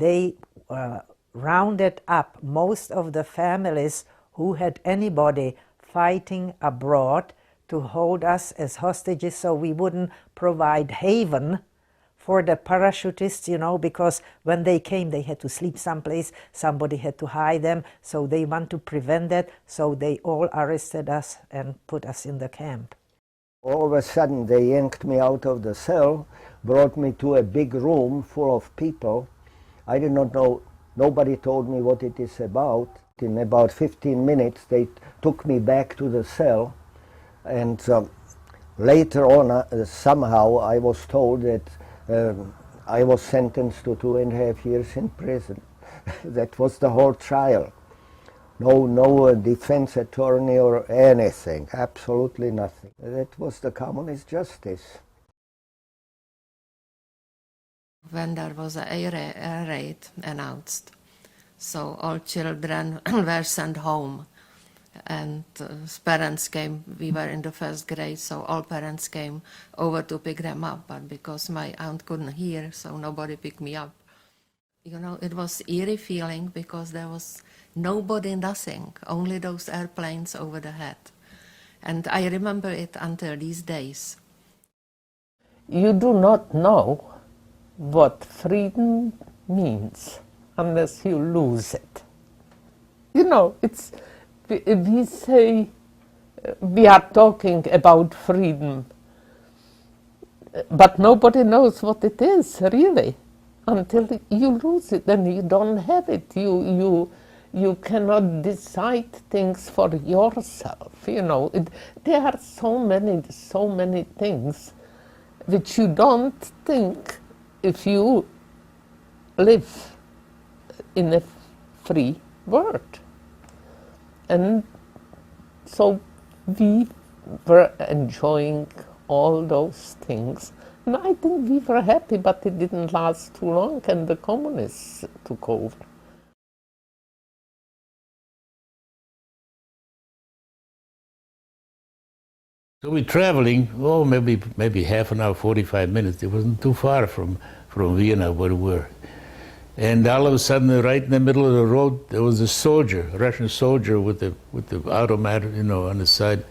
they rounded up most of the families who had anybody fighting abroad to hold us as hostages, so we wouldn't provide haven for the parachutists, you know, because when they came, they had to sleep someplace, somebody had to hide them, so they want to prevent that, so they all arrested us and put us in the camp. All of a sudden, they yanked me out of the cell, brought me to a big room full of people. I did not know, nobody told me what it is about. In about 15 minutes, they took me back to the cell, and later on, somehow, I was told that I was sentenced to 2.5 years in prison. That was the whole trial. No defense attorney or anything, absolutely nothing. That was the communist justice. When there was an air raid announced, so all children were sent home, and parents came. We were in the first grade, so all parents came over to pick them up, but because my aunt couldn't hear, so nobody picked me up. You know, it was eerie feeling because there was nobody, nothing, only those airplanes over the head. And I remember it until these days. You do not know what freedom means unless you lose it. You know, we say we are talking about freedom, but nobody knows what it is, really, until you lose it and you don't have it. You cannot decide things for yourself, you know. There are so many things which you don't think if you live in a free world. And so we were enjoying all those things. And I think we were happy, but it didn't last too long, and the communists took over. So we're traveling, maybe half an hour, 45 minutes. It wasn't too far from Vienna where we were. And all of a sudden, right in the middle of the road, there was a soldier, a Russian soldier with the automatic, you know, on the side.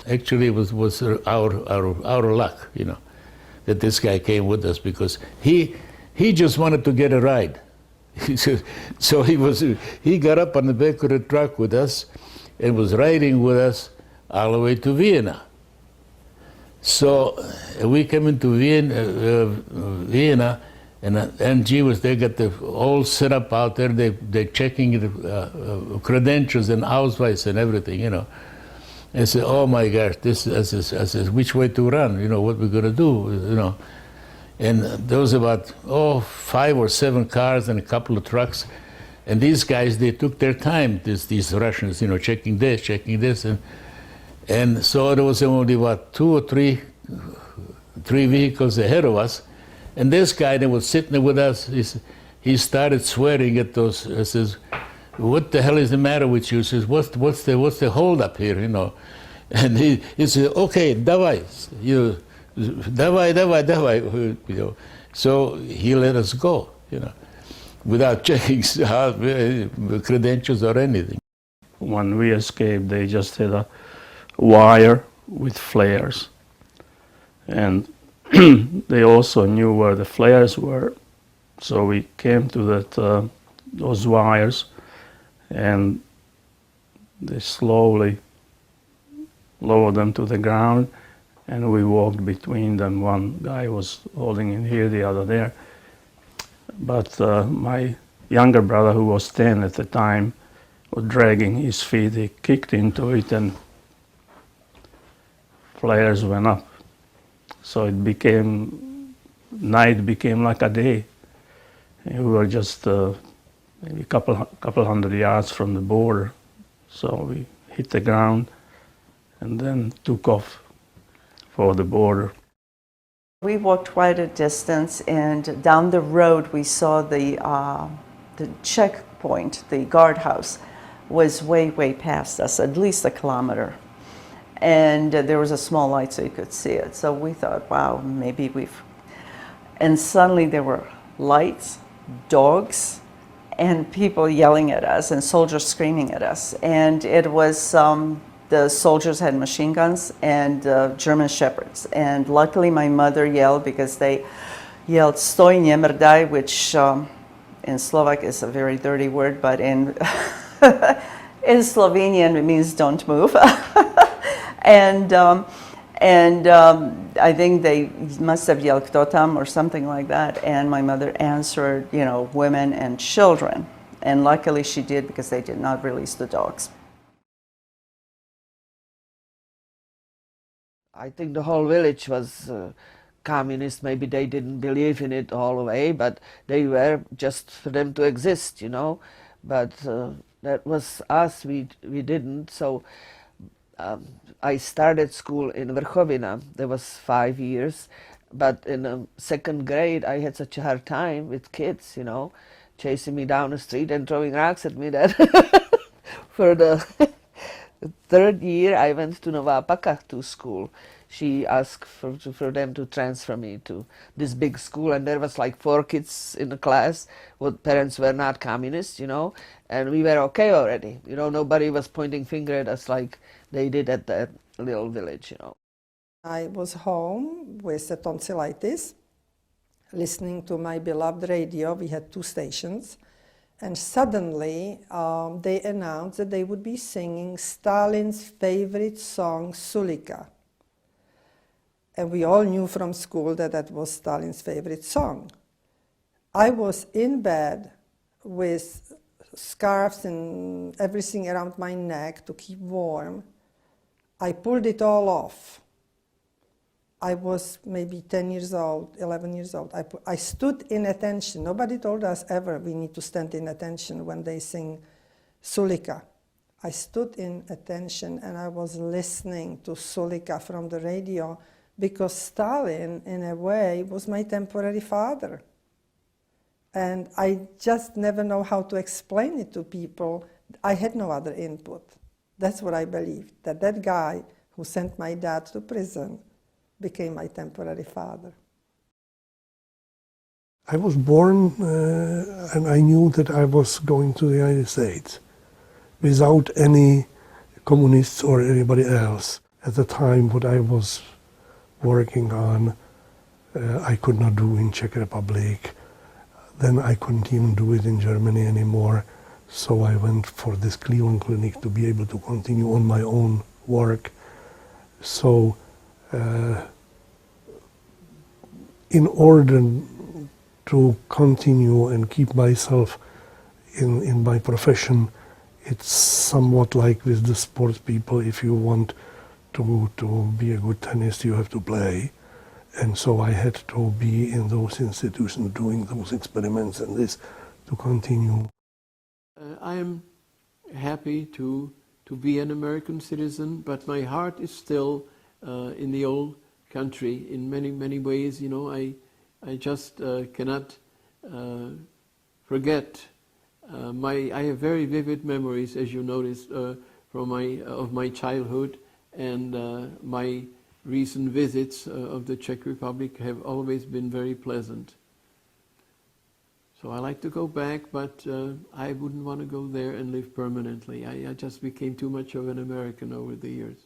Actually, it was our luck, you know, that this guy came with us, because he just wanted to get a ride. So he got up on the back of the truck with us and was riding with us all the way to Vienna. So we came into Vienna, and gee whiz, they got the whole setup out there. They're checking the credentials and Ausweis and everything, you know. And say, oh my gosh, this is which way to run, you know, what we're gonna do, you know. And there was about 5 or 7 cars and a couple of trucks, and these guys, they took their time. These Russians, you know, checking this, and so there was only what 2 or 3 vehicles ahead of us. And this guy that was sitting there with us, he started swearing at those. He says, "What the hell is the matter with you?" He says, "What's the hold up here?" You know, and he said, "Okay, davai, davai." You know, so he let us go, you know, without checking credentials or anything. When we escaped, they just had a wire with flares, and they also knew where the flares were, so we came to those wires, and they slowly lowered them to the ground, and we walked between them. One guy was holding in here, the other there. But my younger brother, who was 10 at the time, was dragging his feet. He kicked into it, and flares went up. So night became like a day. And we were just maybe a couple hundred yards from the border. So we hit the ground and then took off for the border. We walked quite a distance, and down the road we saw the checkpoint, the guardhouse, was way past us, at least a kilometer. And there was a small light so you could see it. So we thought, wow, maybe we've... And suddenly there were lights, dogs and people yelling at us and soldiers screaming at us. And it was, the soldiers had machine guns and German shepherds. And luckily my mother yelled because they yelled "Stoj, nie mrdaj," which in Slovak is a very dirty word, but in in Slovenian it means don't move. and I think they must have yelled "Kto tam" or something like that. And my mother answered, you know, women and children. And luckily she did, because they did not release the dogs. I think the whole village was communist. Maybe they didn't believe in it all the way, but they were just for them to exist, you know. But that was us, we didn't. So I started school in Vrchovina. There was 5 years. But in second grade, I had such a hard time with kids, you know, chasing me down the street and throwing rocks at me that for the third year, I went to Nová Pacha to school. She asked for them to transfer me to this big school, and there was like 4 kids in the class. What parents were not communists, you know, and we were okay already. You know, nobody was pointing finger at us like they did at that little village, you know. I was home with a tonsillitis, listening to my beloved radio. We had 2 stations. And suddenly they announced that they would be singing Stalin's favorite song, Sulika. And we all knew from school that that was Stalin's favorite song. I was in bed with scarves and everything around my neck to keep warm. I pulled it all off. I was maybe 10 years old, 11 years old. I stood in attention. Nobody told us ever we need to stand in attention when they sing Sulika. I stood in attention and I was listening to Sulika from the radio, because Stalin, in a way, was my temporary father. And I just never know how to explain it to people. I had no other input. That's what I believed, that that guy who sent my dad to prison became my temporary father. I was born and I knew that I was going to the United States without any communists or anybody else. At the time what I was working on, I could not do in Czech Republic. Then I couldn't even do it in Germany anymore. So I went for this Cleveland clinic to be able to continue on my own work. So in order to continue and keep myself in my profession, it's somewhat like with the sports people. If you want to be a good tennis, you have to play. And so I had to be in those institutions doing those experiments and this to continue. I am happy to be an American citizen, but my heart is still in the old country in many, many ways. You know, I just cannot forget. I have very vivid memories, as you noticed, of my childhood, and my recent visits of the Czech Republic have always been very pleasant. So I like to go back, but I wouldn't want to go there and live permanently. I just became too much of an American over the years.